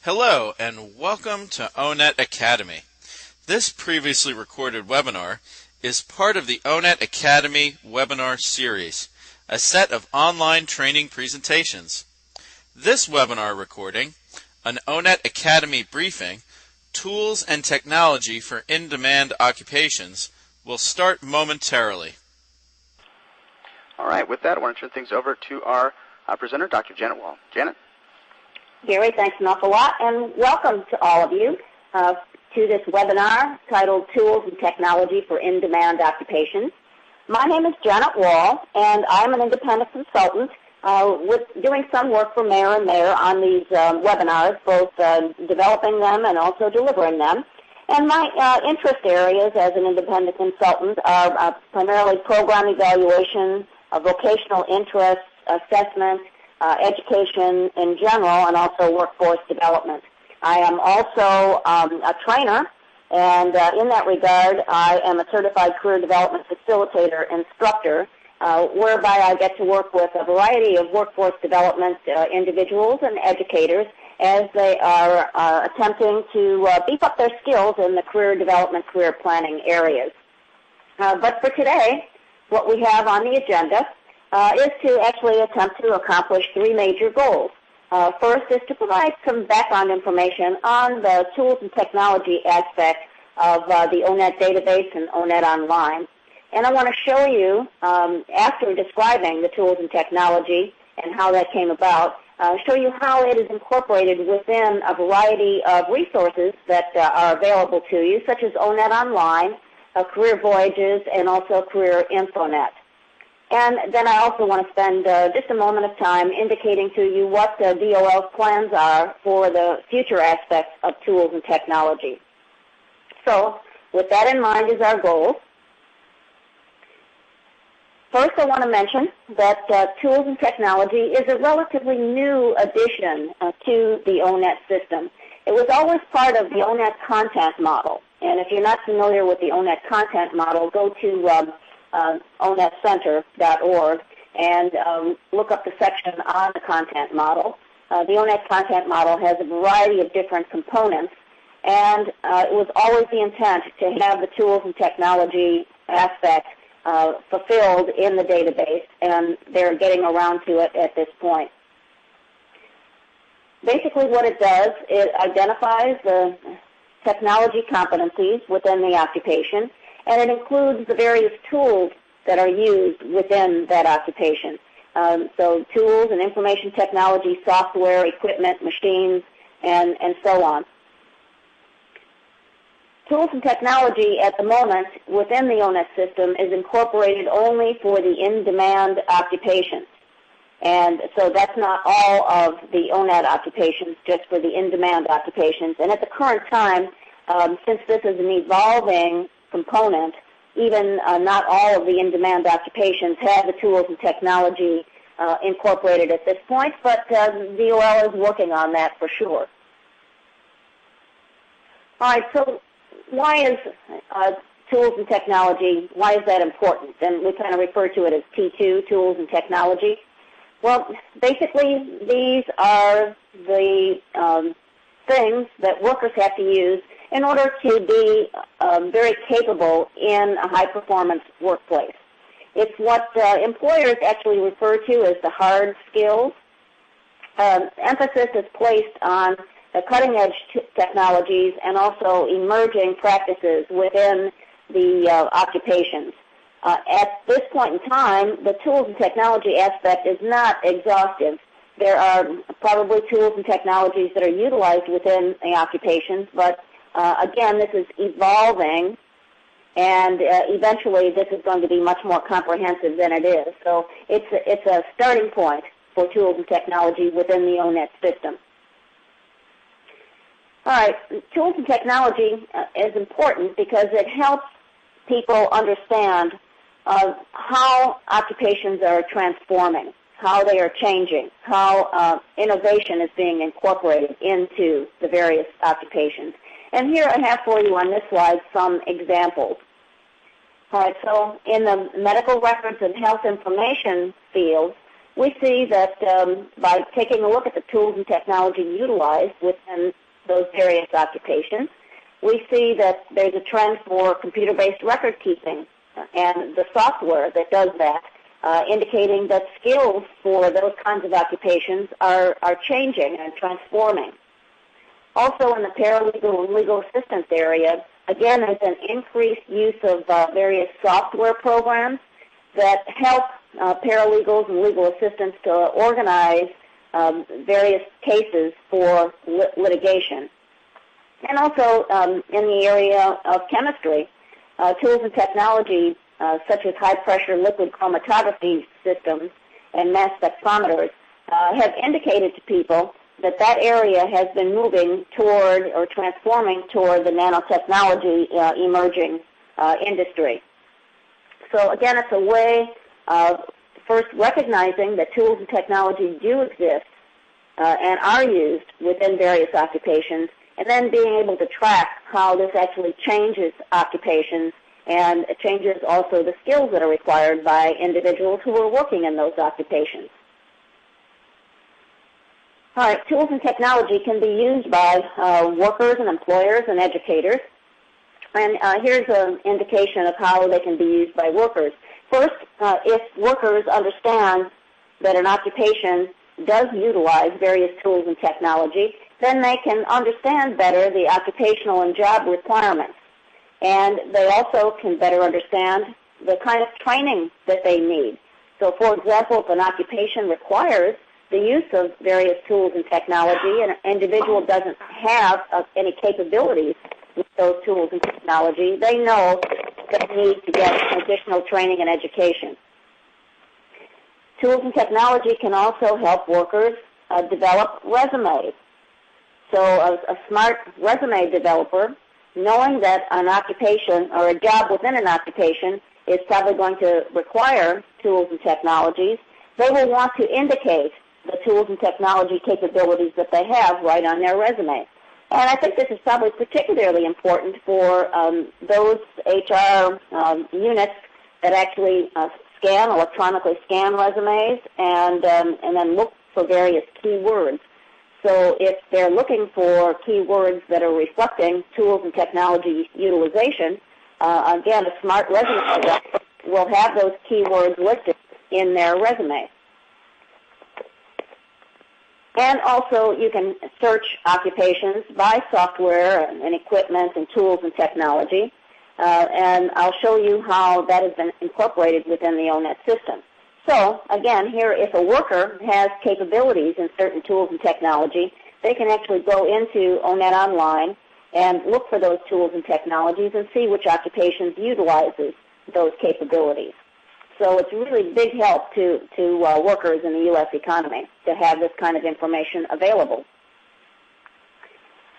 Hello and welcome to ONET Academy. This previously recorded webinar is part of the ONET Academy webinar series, a set of online training presentations. This webinar recording, an ONET Academy briefing, Tools and Technology for In-Demand Occupations, will start momentarily. All right, with that, I want to turn things over to our presenter, Dr. Janet Wall. Janet? Gary, thanks an awful lot, and welcome to all of you to this webinar titled Tools and Technology for In-Demand Occupations. My name is Janet Wall, and I'm an independent consultant with doing some work for Mayor and Mayor on these webinars, both developing them and also delivering them. And my interest areas as an independent consultant are primarily program evaluation, vocational interests, assessment, education in general, and also workforce development. I am also a trainer, and in that regard, I am a certified career development facilitator instructor, whereby I get to work with a variety of workforce development individuals and educators as they are attempting to beef up their skills in the career development, career planning areas. But for today, what we have on the agenda is to actually attempt to accomplish three major goals. First is to provide some background information on the tools and technology aspect of the ONET database and ONET Online. And I want to show you, after describing the tools and technology and how that came about, show you how it is incorporated within a variety of resources that are available to you, such as ONET Online, Career Voyages, and also Career InfoNet. And then I also want to spend just a moment of time indicating to you what the DOL's plans are for the future aspects of tools and technology. So, with that in mind is our goal. First, I want to mention that tools and technology is a relatively new addition to the ONET system. It was always part of the ONET content model. And if you're not familiar with the ONET content model, go to onetcenter.org and look up the section on the content model. The ONET content model has a variety of different components, and it was always the intent to have the tools and technology aspect fulfilled in the database, and they're getting around to it at this point. Basically what it does, it identifies the technology competencies within the occupation, and it includes the various tools that are used within that occupation. So tools and information technology, software, equipment, machines, and so on. Tools and technology at the moment within the ONET system is incorporated only for the in-demand occupations. And so that's not all of the ONET occupations, just for the in-demand occupations. And at the current time, since this is an evolving component, even not all of the in-demand occupations have the tools and technology incorporated at this point, but DOL is working on that for sure. All right, so why is tools and technology, why is that important? And we kind of refer to it as T2, tools and technology. Well, basically, these are the things that workers have to use in order to be very capable in a high-performance workplace. It's what employers actually refer to as the hard skills. Emphasis is placed on the cutting-edge technologies and also emerging practices within the occupations. At this point in time, the tools and technology aspect is not exhaustive. There are probably tools and technologies that are utilized within the occupations, but again, this is evolving, and eventually this is going to be much more comprehensive than it is. So it's a starting point for tools and technology within the ONET system. All right, tools and technology is important because it helps people understand how occupations are transforming, how they are changing, how innovation is being incorporated into the various occupations. And here I have for you on this slide some examples. All right, so in the medical records and health information fields, we see that by taking a look at the tools and technology utilized within those various occupations, we see that there's a trend for computer-based record keeping and the software that does that, indicating that skills for those kinds of occupations are changing and transforming. Also in the paralegal and legal assistance area, again, there's an increased use of various software programs that help paralegals and legal assistants to organize various cases for litigation. And also in the area of chemistry, tools and technology such as high-pressure liquid chromatography systems and mass spectrometers have indicated to people that that area has been moving toward or transforming toward the nanotechnology emerging industry. So again, it's a way of first recognizing that tools and technology do exist and are used within various occupations, and then being able to track how this actually changes occupations and it changes also the skills that are required by individuals who are working in those occupations. All right, tools and technology can be used by workers and employers and educators. And here's an indication of how they can be used by workers. First, if workers understand that an occupation does utilize various tools and technology, then they can understand better the occupational and job requirements. And they also can better understand the kind of training that they need. So, for example, if an occupation requires the use of various tools and technology and an individual doesn't have any capabilities with those tools and technology, they know they need to get additional training and education. Tools and technology can also help workers develop resumes. So a smart resume developer, knowing that an occupation or a job within an occupation is probably going to require tools and technologies, they will want to indicate the tools and technology capabilities that they have right on their resume. And I think this is probably particularly important for those HR units that actually electronically scan resumes and then look for various keywords. So if they're looking for keywords that are reflecting tools and technology utilization, again, a smart resume developer will have those keywords listed in their resume. And also you can search occupations by software and equipment and tools and technology. And I'll show you how that has been incorporated within the ONET system. So, again, here, if a worker has capabilities in certain tools and technology, they can actually go into ONET Online and look for those tools and technologies and see which occupations utilizes those capabilities. So it's really big help to workers in the U.S. economy to have this kind of information available.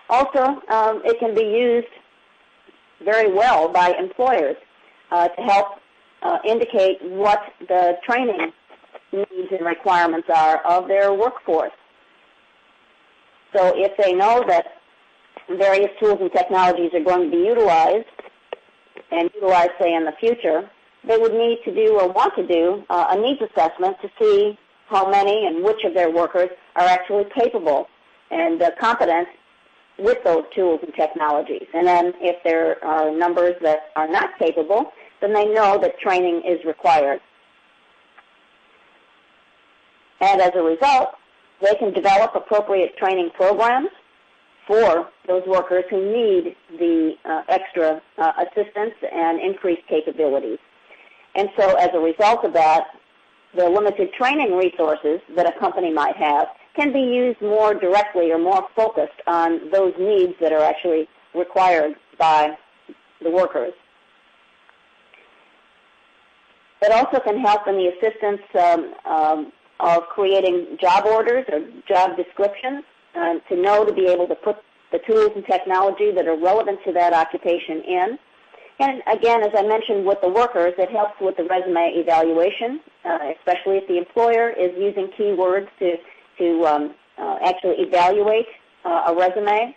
Also, it can be used very well by employers to help indicate what the training needs and requirements are of their workforce. So if they know that various tools and technologies are going to be utilized, say, in the future, they would need to do or want to do a needs assessment to see how many and which of their workers are actually capable and competent with those tools and technologies. And then if there are numbers that are not capable, then they know that training is required. And as a result, they can develop appropriate training programs for those workers who need the extra assistance and increased capabilities. And so as a result of that, the limited training resources that a company might have can be used more directly or more focused on those needs that are actually required by the workers. It also can help in the assistance of creating job orders or job descriptions to know to be able to put the tools and technology that are relevant to that occupation in. And again, as I mentioned with the workers, it helps with the resume evaluation, especially if the employer is using keywords to actually evaluate a resume.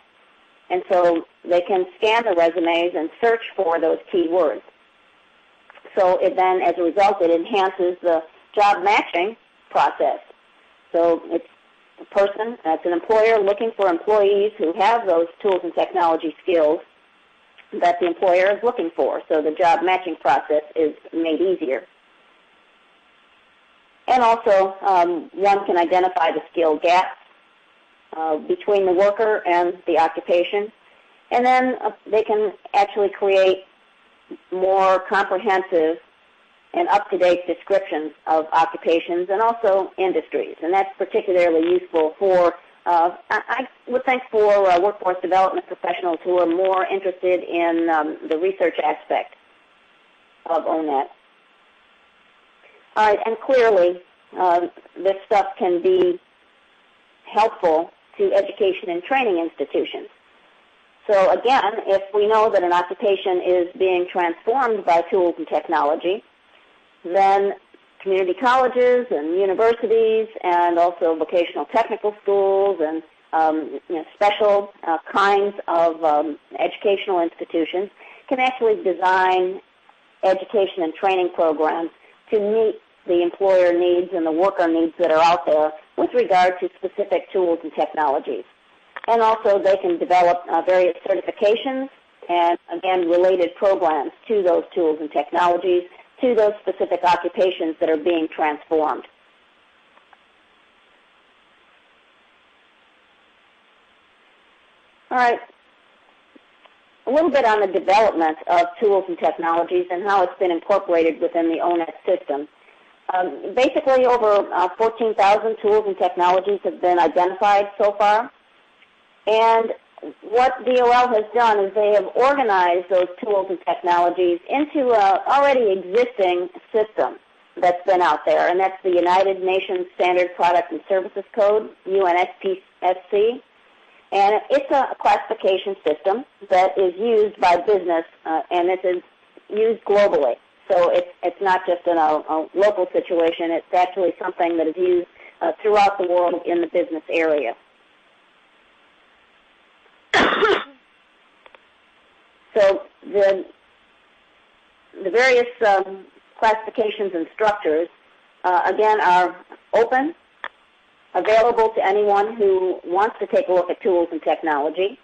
And so they can scan the resumes and search for those keywords. So it then, as a result, it enhances the job matching process. So it's a person, it's an employer looking for employees who have those tools and technology skills that the employer is looking for. So the job matching process is made easier. And also, one can identify the skill gaps between the worker and the occupation. And then they can actually create more comprehensive and up-to-date descriptions of occupations and also industries. And that's particularly useful for, I would think, for workforce development professionals who are more interested in the research aspect of ONET. All right, and clearly, this stuff can be helpful to education and training institutions. So again, if we know that an occupation is being transformed by tools and technology, then community colleges and universities and also vocational technical schools and special kinds of educational institutions can actually design education and training programs to meet the employer needs and the worker needs that are out there with regard to specific tools and technologies. And also they can develop various certifications and, again, related programs to those tools and technologies, to those specific occupations that are being transformed. All right, a little bit on the development of tools and technologies and how it's been incorporated within the ONET system. Basically, over 14,000 tools and technologies have been identified so far. And what DOL has done is they have organized those tools and technologies into an already existing system that's been out there, and that's the United Nations Standard Product and Services Code, UNSPSC. And it's a classification system that is used by business, and it is used globally. So it's not just in a local situation. It's actually something that is used throughout the world in the business area. So the various classifications and structures, again, are open, available to anyone who wants to take a look at tools and technology.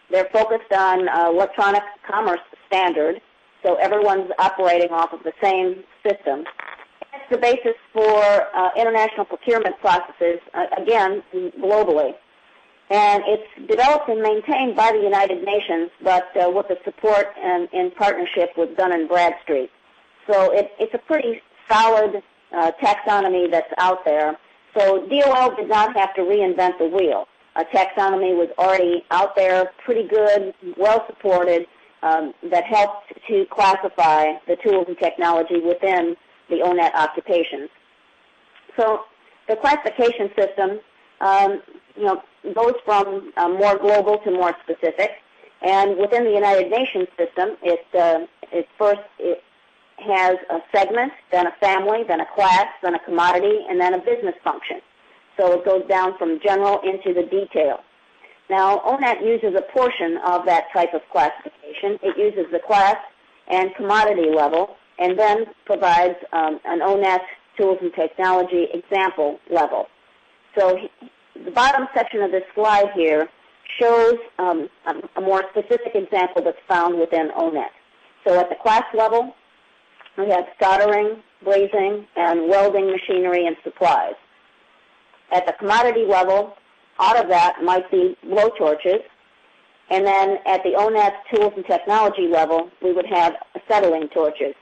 They're focused on electronic commerce standard, so everyone's operating off of the same system. It's the basis for international procurement processes, again, globally. And it's developed and maintained by the United Nations, but with the support and in partnership with Dun & Bradstreet. So it's a pretty solid taxonomy that's out there. So DOL did not have to reinvent the wheel. A taxonomy was already out there, pretty good, well supported, that helped to classify the tools and technology within the ONET occupations. So the classification system, goes from more global to more specific. And within the United Nations system, it has a segment, then a family, then a class, then a commodity, and then a business function. So it goes down from general into the detail. Now, ONET uses a portion of that type of classification. It uses the class and commodity level, and then provides an ONET tools and technology example level. So the bottom section of this slide here shows a more specific example that's found within ONET. So at the class level, we have soldering, brazing, and welding machinery and supplies. At the commodity level, out of that might be blowtorches. And then at the ONET tools and technology level, we would have acetylene torches.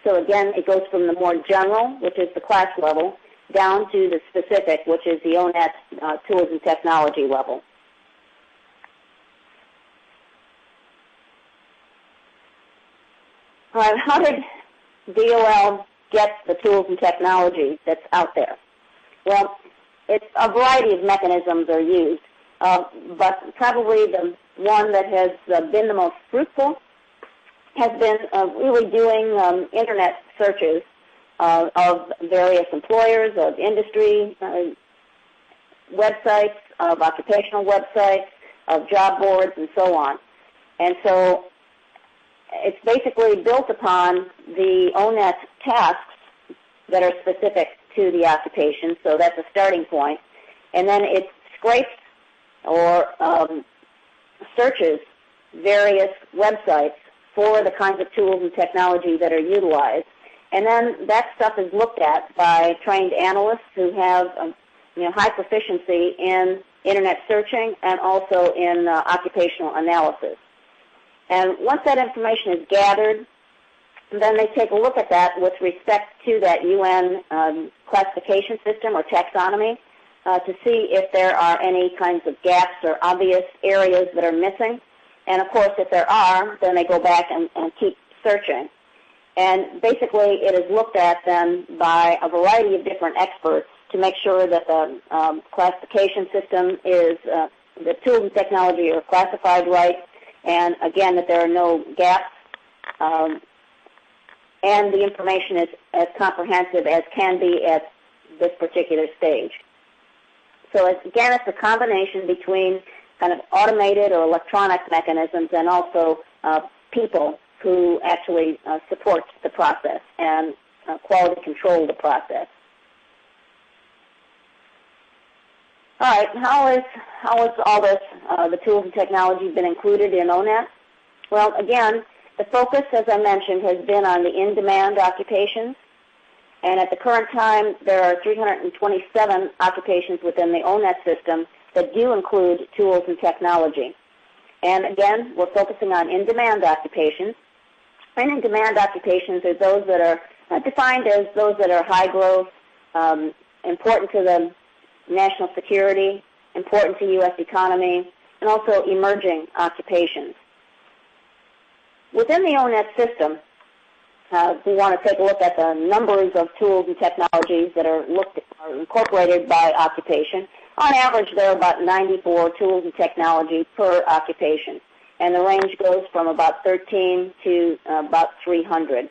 So again, it goes from the more general, which is the class level, down to the specific, which is the ONET tools and technology level. All right, how did DOL get the tools and technology that's out there? Well, it's a variety of mechanisms are used, but probably the one that has been the most fruitful has been really doing Internet searches of various employers, of industry websites, of occupational websites, of job boards, and so on. And so it's basically built upon the ONET tasks that are specific to the occupation, so that's a starting point. And then it scrapes or searches various websites for the kinds of tools and technology that are utilized. And then that stuff is looked at by trained analysts who have high proficiency in Internet searching and also in occupational analysis. And once that information is gathered, then they take a look at that with respect to that UN classification system or taxonomy to see if there are any kinds of gaps or obvious areas that are missing. And, of course, if there are, then they go back and keep searching. And basically it is looked at then by a variety of different experts to make sure that the classification system is, the tools and technology are classified right, and, again, that there are no gaps. And the information is as comprehensive as can be at this particular stage. So again, it's a combination between kind of automated or electronic mechanisms and also people who actually support the process and quality control the process. All right, how is all this, the tools and technology been included in ONET? Well, again, the focus, as I mentioned, has been on the in-demand occupations, and at the current time, there are 327 occupations within the ONET system that do include tools and technology. And again, we're focusing on in-demand occupations, and in-demand occupations are those that are defined as those that are high growth, important to the national security, important to U.S. economy, and also emerging occupations. Within the ONET system, we want to take a look at the numbers of tools and technologies that are incorporated by occupation. On average, there are about 94 tools and technology per occupation, and the range goes from about 13 to about 300.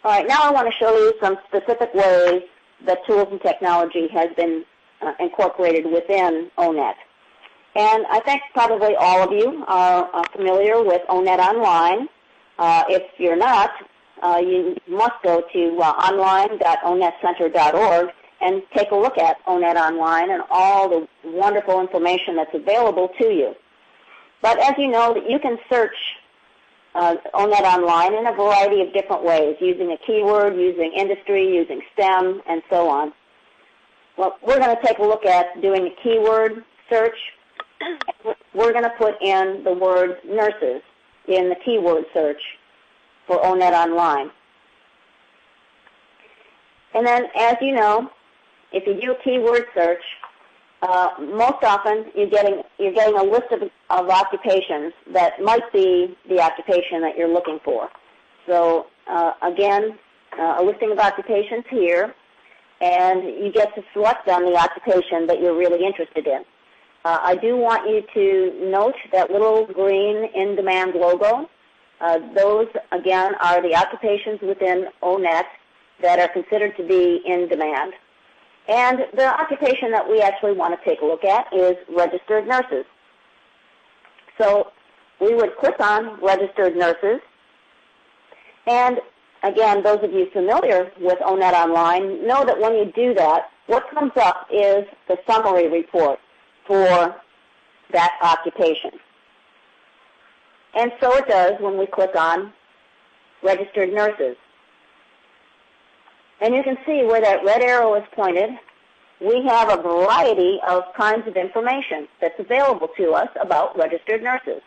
All right, now I want to show you some specific ways that tools and technology has been incorporated within ONET. And I think probably all of you are familiar with ONET Online. If you're not, you must go to online.onetcenter.org and take a look at ONET Online and all the wonderful information that's available to you. But as you know, you can search ONET Online in a variety of different ways, using a keyword, using industry, using STEM, and so on. Well, we're going to take a look at doing a keyword search. We're going to put in the word nurses in the keyword search for ONET Online. And then, as you know, if you do a keyword search, most often you're getting a list of occupations that might be the occupation that you're looking for. So again, a listing of occupations here, and you get to select on the occupation that you're really interested in. I do want you to note that little green in-demand logo. Those, again, are the occupations within ONET that are considered to be in demand. And the occupation that we actually want to take a look at is registered nurses. So we would click on registered nurses. And again, those of you familiar with ONET Online know that when you do that, what comes up is the summary report for that occupation. And so it does when we click on registered nurses. And you can see where that red arrow is pointed, we have a variety of kinds of information that's available to us about registered nurses.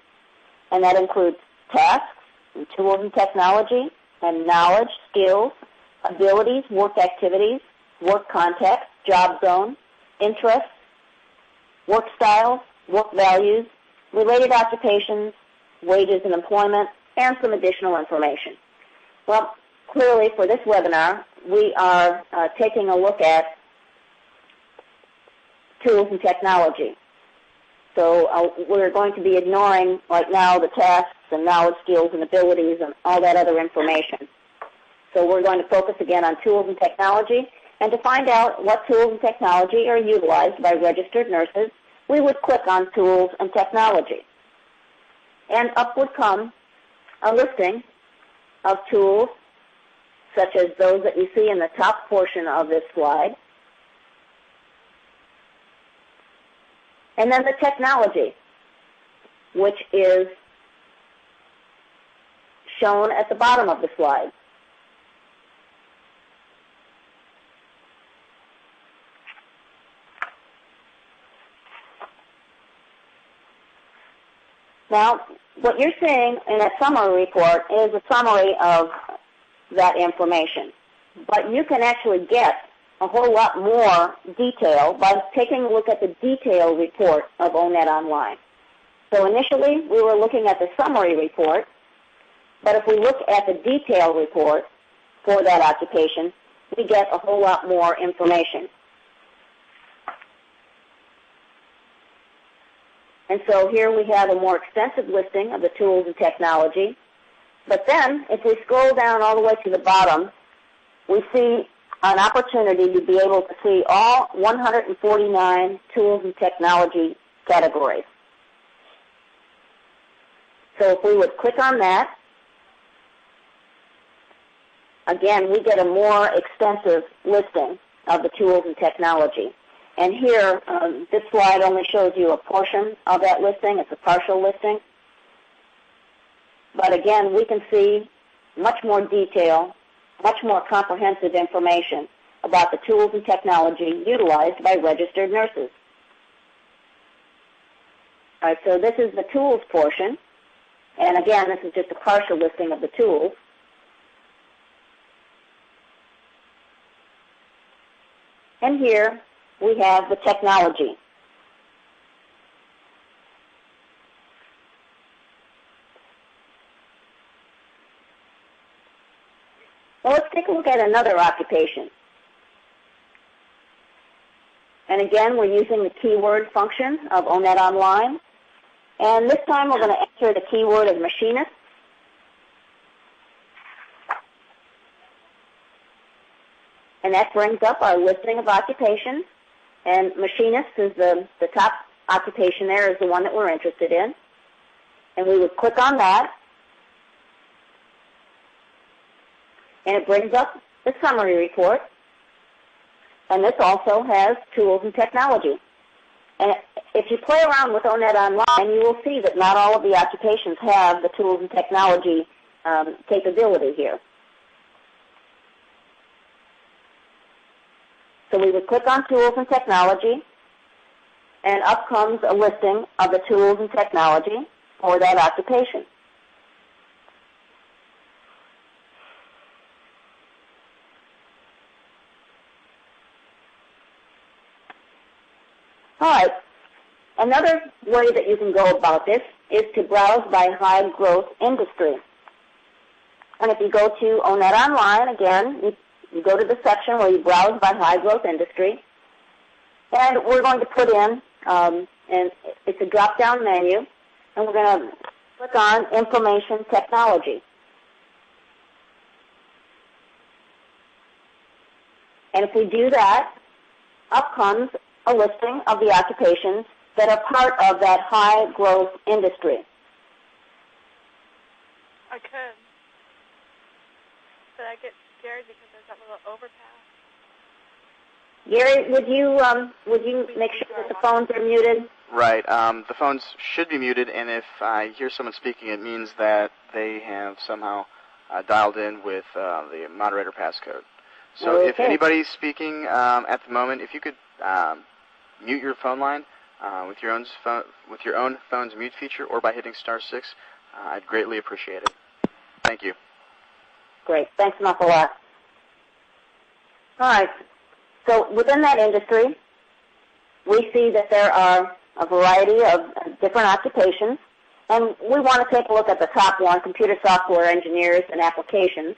And that includes tasks, and tools and technology, and knowledge, skills, abilities, work activities, work context, job zone, interests, work styles, work values, related occupations, wages and employment, and some additional information. Well, clearly for this webinar, we are taking a look at tools and technology. So we're going to be ignoring right now the tasks and knowledge, skills, and abilities and all that other information. So we're going to focus again on tools and technology, and to find out what tools and technology are utilized by registered nurses, we would click on Tools and Technology. And up would come a listing of tools, such as those that you see in the top portion of this slide. And then the technology, which is shown at the bottom of the slide. Now, what you're seeing in a summary report is a summary of that information. But you can actually get a whole lot more detail by taking a look at the detail report of ONET Online. So initially, we were looking at the summary report, but if we look at the detail report for that occupation, we get a whole lot more information. And so here we have a more extensive listing of the tools and technology. But then, if we scroll down all the way to the bottom, we see an opportunity to be able to see all 149 tools and technology categories. So if we would click on that, again, we get a more extensive listing of the tools and technology. And here, this slide only shows you a portion of that listing. It's a partial listing. But again, we can see much more detail, much more comprehensive information about the tools and technology utilized by registered nurses. All right, so this is the tools portion. And again, this is just a partial listing of the tools. And here we have the technology. Well, let's take a look at another occupation. And again, we're using the keyword function of ONET Online. And this time we're going to enter the keyword of machinist. And that brings up our listing of occupations. And machinist is the top occupation there, is the one that we're interested in. And we would click on that. And it brings up the summary report. And this also has tools and technology. And if you play around with ONET Online, you will see that not all of the occupations have the tools and technology capability here. So we would click on Tools and Technology, and up comes a listing of the tools and technology for that occupation. All right. Another way that you can go about this is to browse by high growth industry. And if you go to ONET Online, again, you go to the section where you browse by high growth industry. And we're going to put in, and it's a drop-down menu, and we're going to click on Information Technology. And if we do that, up comes a listing of the occupations that are part of that high growth industry. I could. But I get scared because there's that little overpass. Gary, would you make sure that the phones are muted? Right. The phones should be muted, and if I hear someone speaking, it means that they have somehow dialed in with the moderator passcode. So Okay. if anybody's speaking at the moment, if you could mute your phone line with your own phone's mute feature, or by hitting *6, I'd greatly appreciate it. Thank you. Great. Thanks an awful lot. All right. So within that industry, we see that there are a variety of different occupations, and we want to take a look at the top one, computer software engineers and applications.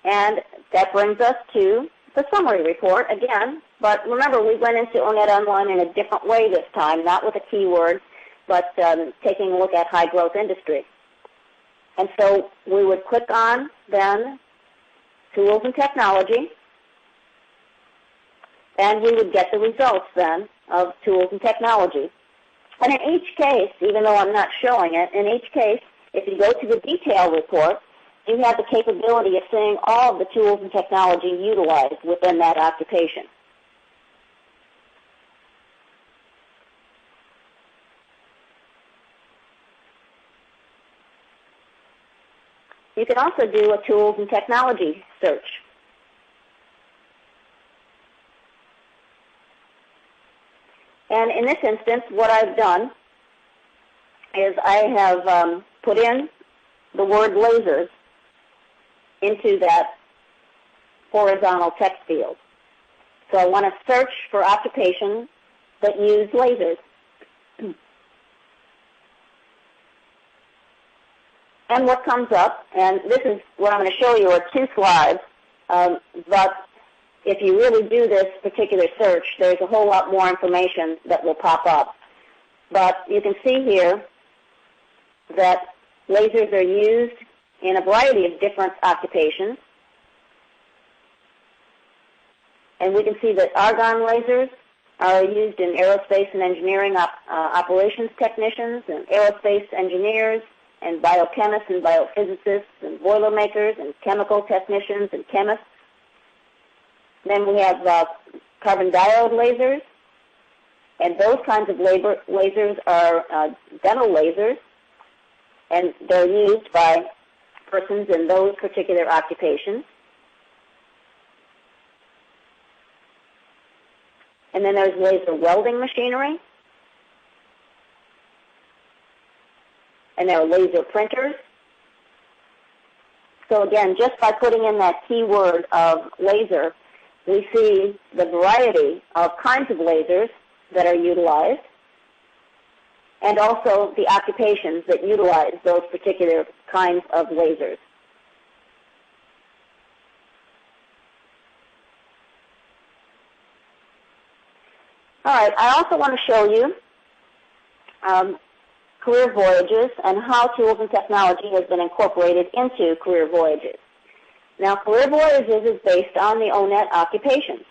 And that brings us to the summary report again. But remember, we went into ONET Online in a different way this time, not with a keyword, but taking a look at high growth industry. And so we would click on, then, Tools and Technology, and we would get the results, then, of Tools and Technology. And in each case, even though I'm not showing it, in each case, if you go to the detail report, you have the capability of seeing all of the tools and technology utilized within that occupation. You can also do a tools and technology search. And in this instance, what I've done is I have put in the word lasers into that horizontal text field. So I want to search for occupations that use lasers. And what comes up, and this is what I'm going to show you are 2 slides, but if you really do this particular search, there's a whole lot more information that will pop up. But you can see here that lasers are used in a variety of different occupations. And we can see that argon lasers are used in aerospace and engineering operations technicians and aerospace engineers and biochemists and biophysicists and boilermakers and chemical technicians and chemists. Then we have carbon diode lasers, and those kinds of lasers are dental lasers, and they're used by persons in those particular occupations. And then there's laser welding machinery, and there are laser printers. So again, just by putting in that keyword of laser, we see the variety of kinds of lasers that are utilized, and also the occupations that utilize those particular kinds of lasers. All right, I also want to show you Career Voyages and how tools and technology has been incorporated into Career Voyages. Now, Career Voyages is based on the ONET occupations.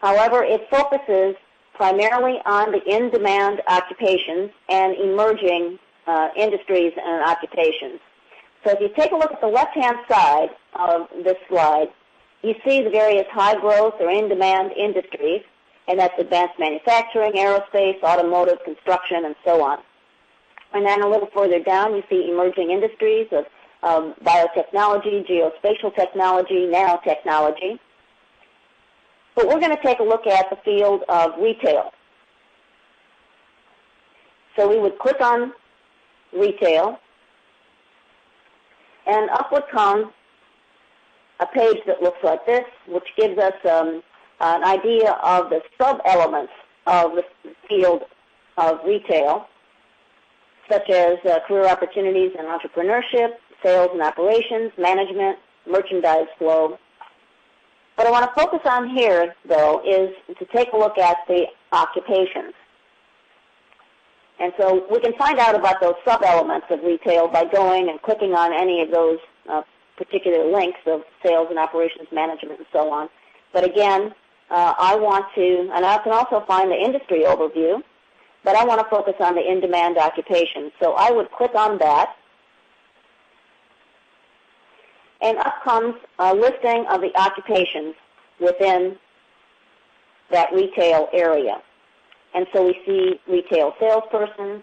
However, it focuses primarily on the in-demand occupations and emerging industries and occupations. So if you take a look at the left-hand side of this slide, you see the various high-growth or in-demand industries, and that's advanced manufacturing, aerospace, automotive, construction, and so on. And then a little further down, you see emerging industries of biotechnology, geospatial technology, nanotechnology. But we're going to take a look at the field of retail. So we would click on retail, and up would come a page that looks like this, which gives us an idea of the sub-elements of the field of retail, such as career opportunities in entrepreneurship, sales and operations, management, merchandise flow. What I want to focus on here, though, is to take a look at the occupations. And so we can find out about those sub-elements of retail by going and clicking on any of those particular links of sales and operations management and so on. But again, I want to, and I can also find the industry overview, but I want to focus on the in-demand occupations. So I would click on that, and up comes a listing of the occupations within that retail area. And so we see retail salespersons,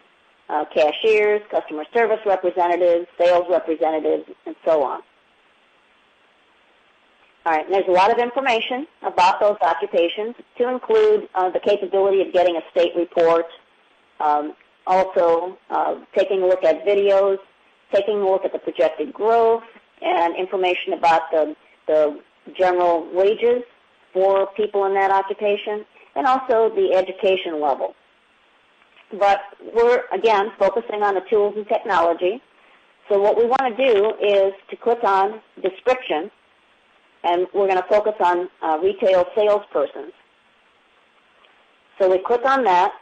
cashiers, customer service representatives, sales representatives, and so on. All right, and there's a lot of information about those occupations, to include the capability of getting a state report, also taking a look at videos, taking a look at the projected growth, and information about the general wages for people in that occupation, and also the education level. But we're, again, focusing on the tools and technology. So what we want to do is to click on description, and we're going to focus on retail salespersons. So we click on that,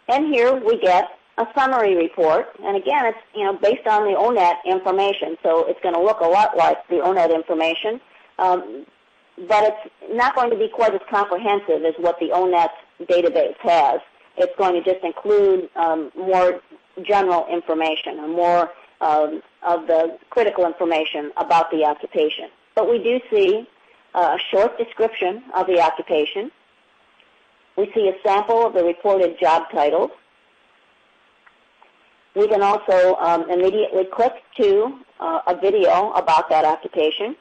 and here we get a summary report. And again, it's based on the ONET information, so it's going to look a lot like the ONET information, but it's not going to be quite as comprehensive as what the ONET database has. It's going to just include more general information, or more of the critical information about the occupation. But we do see a short description of the occupation. We see a sample of the reported job titles. We can also immediately click to a video about that occupation.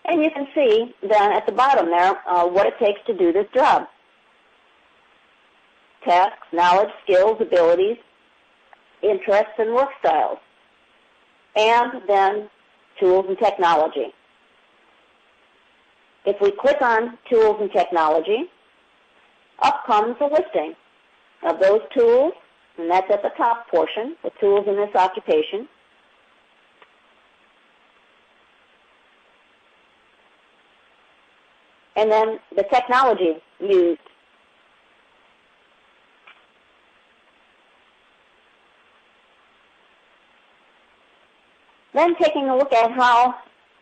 And you can see then at the bottom there what it takes to do this job. Tasks, knowledge, skills, abilities, interests, and work styles. And then tools and technology. If we click on tools and technology, up comes a listing of those tools, and that's at the top portion, the tools in this occupation. And then the technology used. Then taking a look at how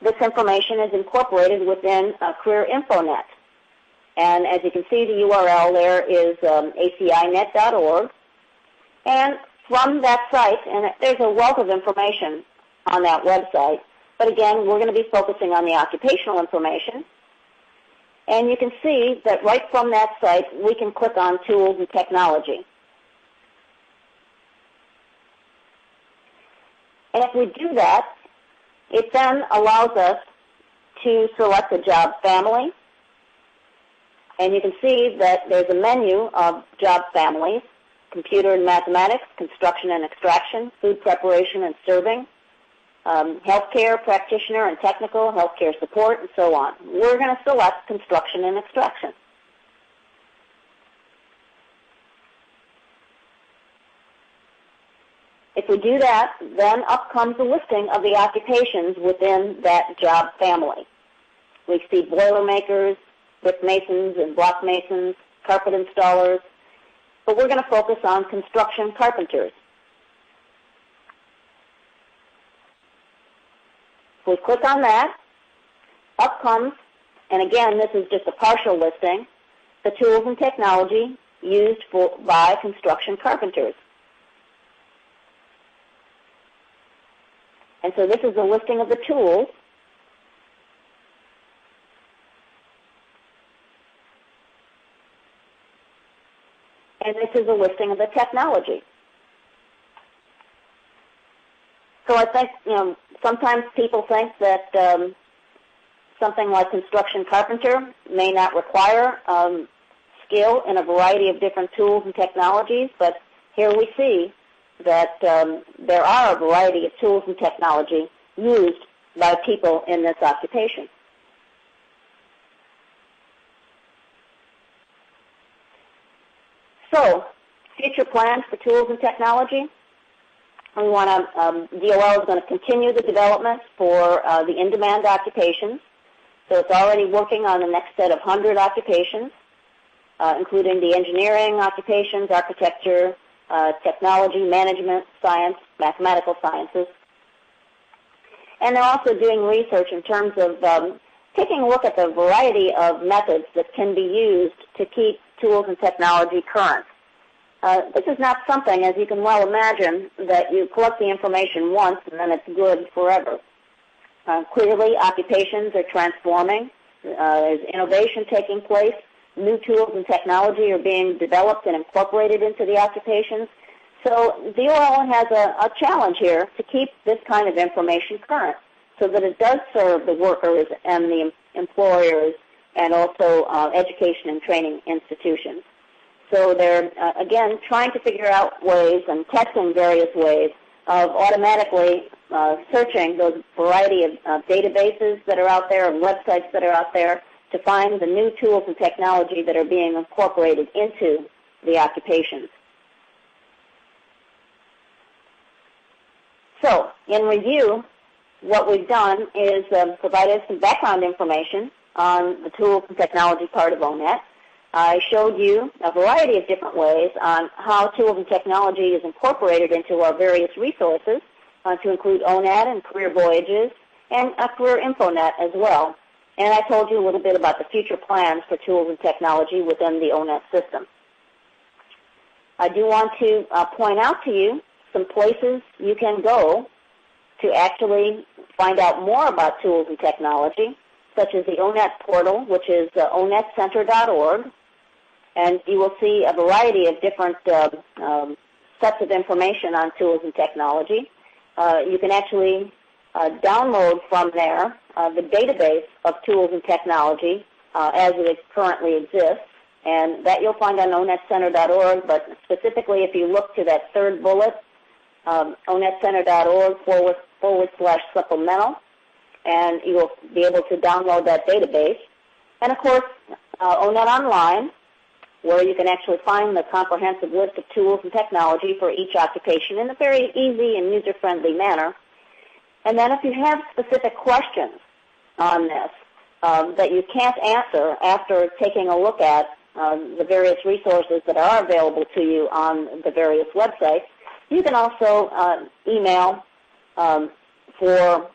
this information is incorporated within Career InfoNet. And as you can see, the URL there is acinet.org. And from that site, and there's a wealth of information on that website, but again, we're going to be focusing on the occupational information. And you can see that right from that site, we can click on Tools and Technology. And if we do that, it then allows us to select a job family. And you can see that there's a menu of job families: computer and mathematics, construction and extraction, food preparation and serving, healthcare practitioner and technical, healthcare support, and so on. We're going to select construction and extraction. If we do that, then up comes a listing of the occupations within that job family. We see boilermakers, brick masons and block masons, carpet installers, but we're going to focus on construction carpenters. If we click on that, up comes, and again, this is just a partial listing, the tools and technology used by construction carpenters. And so this is a listing of the tools. And this is a listing of the technology. So I think, sometimes people think that something like construction carpenter may not require skill in a variety of different tools and technologies, but here we see that there are a variety of tools and technology used by people in this occupation. So, future plans for tools and technology. We want to, DOL is going to continue the development for the in-demand occupations. So it's already working on the next set of 100 occupations, including the engineering occupations, architecture, technology, management, science, mathematical sciences. And they're also doing research in terms of taking a look at the variety of methods that can be used to keep tools and technology current. This is not something, as you can well imagine, that you collect the information once and then it's good forever. Clearly, occupations are transforming. There's innovation taking place. New tools and technology are being developed and incorporated into the occupations. So DOL has a challenge here to keep this kind of information current so that it does serve the workers and the employers and also education and training institutions. So they're, again, trying to figure out ways and testing various ways of automatically searching those variety of databases that are out there and websites that are out there to find the new tools and technology that are being incorporated into the occupations. So, in review, what we've done is provided some background information on the tools and technology part of ONET. I showed you a variety of different ways on how tools and technology is incorporated into our various resources, to include ONET and Career Voyages and Career InfoNet as well. And I told you a little bit about the future plans for tools and technology within the ONET system. I do want to point out to you some places you can go to actually find out more about tools and technology, such as the ONET portal, which is onetcenter.org, and you will see a variety of different sets of information on tools and technology. You can actually download from there the database of tools and technology as it currently exists, and that you'll find on onetcenter.org, but specifically if you look to that third bullet, onetcenter.org/supplemental, and you will be able to download that database. And, of course, ONET Online, where you can actually find the comprehensive list of tools and technology for each occupation in a very easy and user-friendly manner. And then if you have specific questions on this that you can't answer after taking a look at the various resources that are available to you on the various websites, you can also email for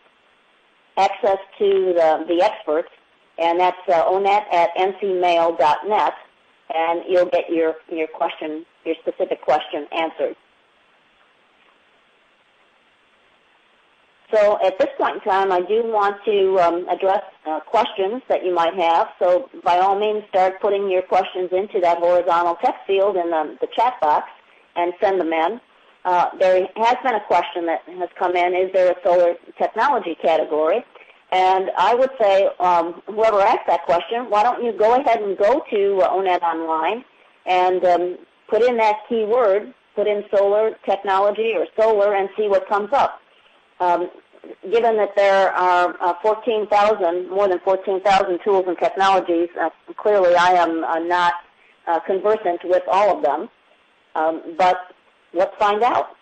access to the experts, and that's onet@ncmail.net, and you'll get your question, your specific question answered. So at this point in time, I do want to address questions that you might have. So by all means, start putting your questions into that horizontal text field in the chat box and send them in. There has been a question that has come in, is there a solar technology category? And I would say, whoever asked that question, why don't you go ahead and go to ONET Online and put in that keyword, put in solar technology or solar, and see what comes up. Given that there are more than 14,000 tools and technologies, clearly I am not conversant with all of them, but let's find out.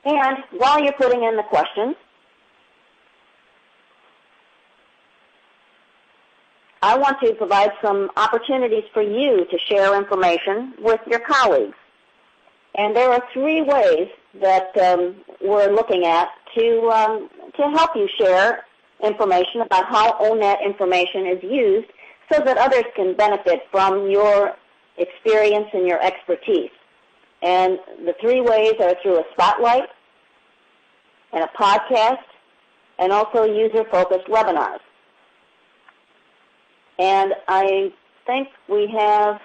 And while you're putting in the questions, I want to provide some opportunities for you to share information with your colleagues. And there are 3 ways that we're looking at to help you share information about how ONET information is used so that others can benefit from your experience and your expertise. And the 3 ways are through a spotlight and a podcast and also user-focused webinars. And I think we have,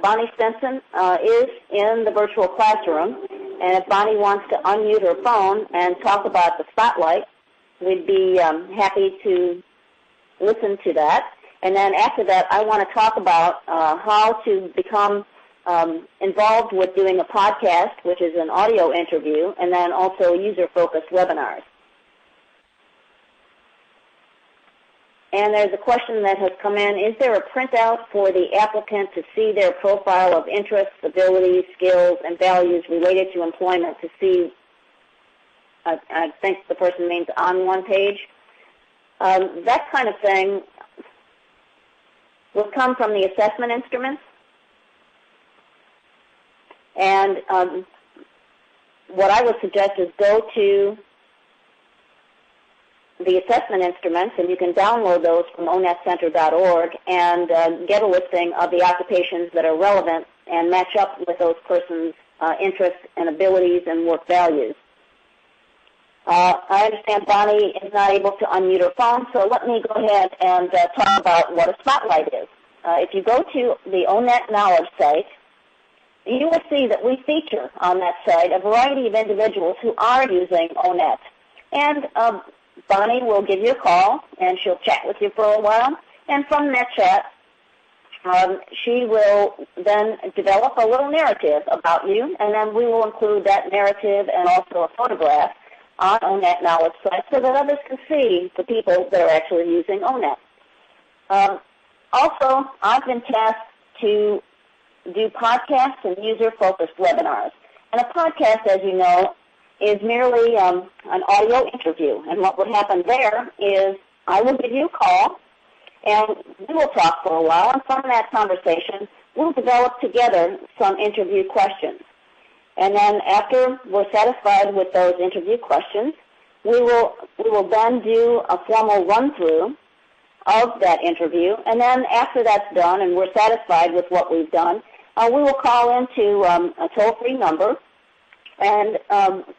Bonnie Stinson is in the virtual classroom, and if Bonnie wants to unmute her phone and talk about the spotlight, we'd be happy to listen to that. And then after that, I want to talk about how to become involved with doing a podcast, which is an audio interview, and then also user-focused webinars. And there's a question that has come in, is there a printout for the applicant to see their profile of interests, abilities, skills, and values related to employment to see, I think the person means on one page? That kind of thing will come from the assessment instruments. And what I would suggest is go to the assessment instruments, and you can download those from onetcenter.org and get a listing of the occupations that are relevant and match up with those persons' interests and abilities and work values. I understand Bonnie is not able to unmute her phone, so let me go ahead and talk about what a spotlight is. If you go to the ONET Knowledge site, you will see that we feature on that site a variety of individuals who are using ONET. And Bonnie will give you a call, and she'll chat with you for a while. And from that chat, she will then develop a little narrative about you, and then we will include that narrative and also a photograph on ONET Knowledge site so that others can see the people that are actually using ONET. Also, I've been tasked to do podcasts and user-focused webinars. And a podcast, as you know, is merely an audio interview. And what would happen there is I will give you a call, and we will talk for a while. And from that conversation, we'll develop together some interview questions. And then after we're satisfied with those interview questions, we will then do a formal run-through of that interview. And then after that's done and we're satisfied with what we've done, we will call into a toll-free number, and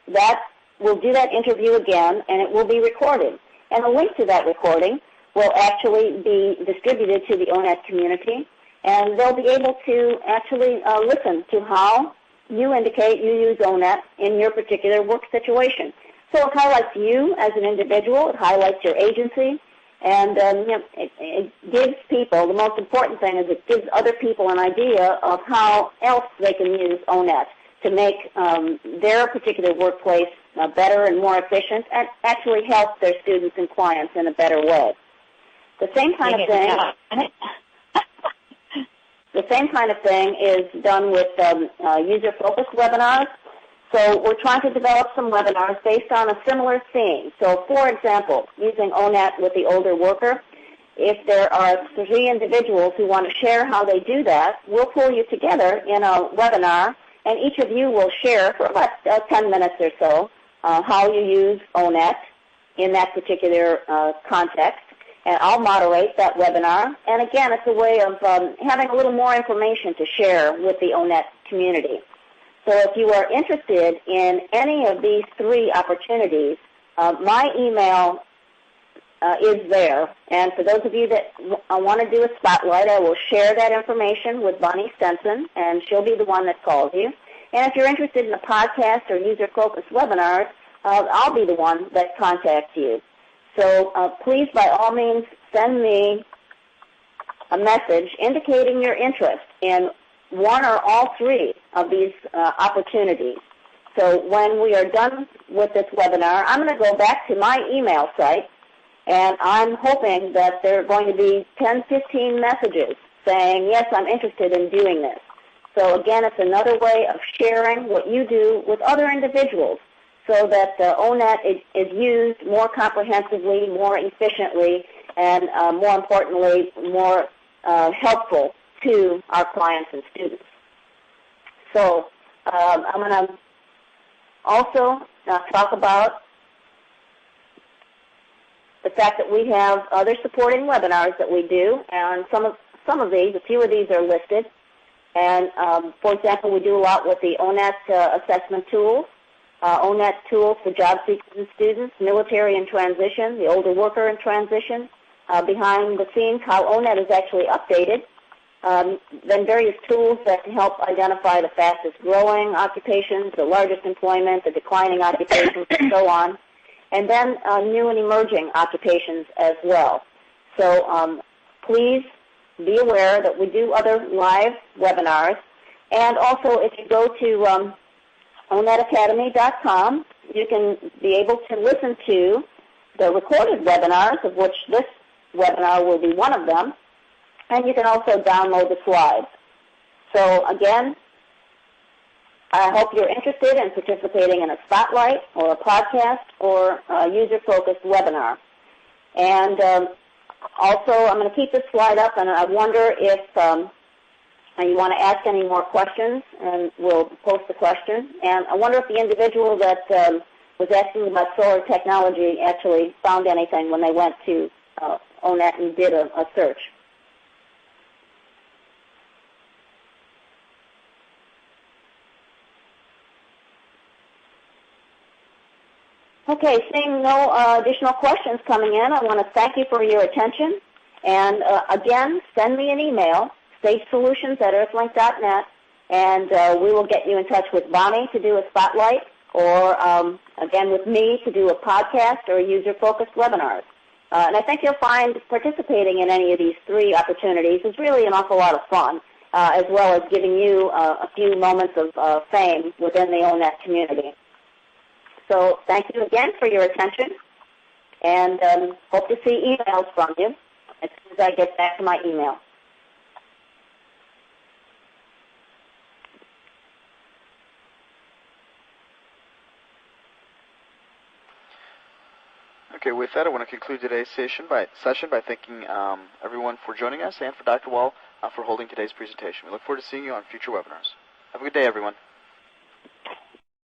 that we'll do that interview again, and it will be recorded. And a link to that recording will actually be distributed to the ONET community, and they'll be able to actually listen to how you indicate you use ONET in your particular work situation. So it highlights you as an individual, it highlights your agency, and it gives people, the most important thing is it gives other people an idea of how else they can use ONET to make their particular workplace better and more efficient, and actually help their students and clients in a better way. The same kind of thing is done with user-focused webinars. So we're trying to develop some webinars based on a similar theme. So, for example, using ONET with the older worker, if there are 3 individuals who want to share how they do that, we'll pull you together in a webinar, and each of you will share for about 10 minutes or so how you use ONET in that particular context. And I'll moderate that webinar. And again, it's a way of having a little more information to share with the ONET community. So if you are interested in any of these 3 opportunities, my email is there. And for those of you that want to do a spotlight, I will share that information with Bonnie Stenson, and she'll be the one that calls you. And if you're interested in a podcast or user-focused webinars, I'll be the one that contacts you. So please, by all means, send me a message indicating your interest in one or all 3 of these opportunities. So when we are done with this webinar, I'm going to go back to my email site, and I'm hoping that there are going to be 10, 15 messages saying, yes, I'm interested in doing this. So again, it's another way of sharing what you do with other individuals so that ONET is used more comprehensively, more efficiently, and more importantly, more helpful to our clients and students. So I'm going to also talk about the fact that we have other supporting webinars that we do, and some of these, a few of these are listed. And for example, we do a lot with the ONET assessment tools, ONET tools for job seekers and students, military in transition, the older worker in transition, behind the scenes, how ONET is actually updated. Then various tools that can help identify the fastest growing occupations, the largest employment, the declining occupations, and so on. And then new and emerging occupations as well. So please be aware that we do other live webinars. And also, if you go to onetacademy.com, you can be able to listen to the recorded webinars, of which this webinar will be one of them. And you can also download the slides. So again, I hope you're interested in participating in a spotlight or a podcast or a user-focused webinar. And also, I'm going to keep this slide up, and I wonder if you want to ask any more questions, and we'll post the question. And I wonder if the individual that was asking about solar technology actually found anything when they went to ONET and did a search. Okay, seeing no additional questions coming in, I want to thank you for your attention. And again, send me an email, stagesolutions@earthlink.net, and we will get you in touch with Bonnie to do a spotlight, or again with me to do a podcast or user-focused webinars. And I think you'll find participating in any of these 3 opportunities is really an awful lot of fun, as well as giving you a few moments of fame within the ONET community. So thank you again for your attention, and hope to see emails from you as soon as I get back to my email. Okay, with that, I want to conclude today's session by thanking everyone for joining us and for Dr. Wall for holding today's presentation. We look forward to seeing you on future webinars. Have a good day, everyone.